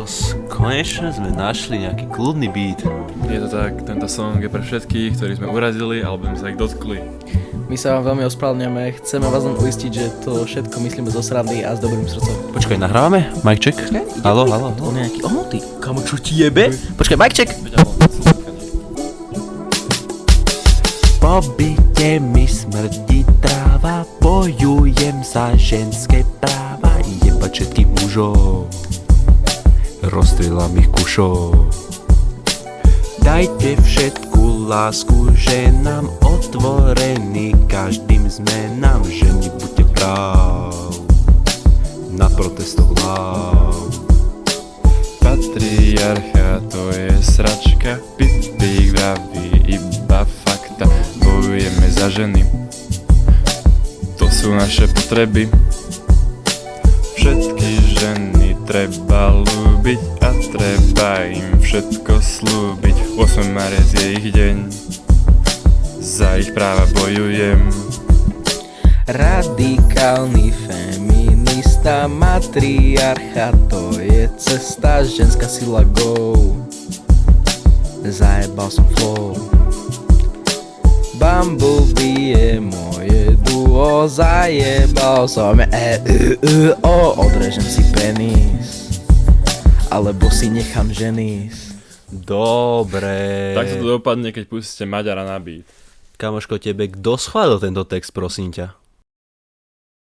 kokos, konečne sme našli nejaký kľudný beat. Je to tak, tento song je pre všetkých, ktorí sme urazili alebo sme sa ich dotkli. My sa vám veľmi ospravedlňujeme, chceme vás len uistiť, že to všetko myslíme zo srandy a s dobrým srdcom. Počkaj, nahrávame? Mic check? Haló. To nejaký ty, kamo čo ti jebe? Počkaj, mic check! Po byte mi smrdí tráva, bojujem za ženské práva, jebať všetkých mužov, rozstrieľam ich kušov. Dajte všetku lásku ženám, otvorený každým zmenám, ženi buďte práv, na protestoch hlav. Patriarcha to je sračka, pipík vraví iba fakta. Bojujeme za ženy, to sú naše potreby. Všetky ženy treba ľúbiť a treba im všetko slúbiť. 8. marec je ich deň, za ich práva bojujem. Radikálny feminista, matriarcha, to je cesta, ženská sila go. Zajebal som flow. Bumblebee je moje duo, zajebal som odrežem si penis, alebo si nechám ženis. Dobre. Tak to dopadne, keď pustíte Maďara na beat. Kamoško, tebe kto schválil tento text, prosím ťa?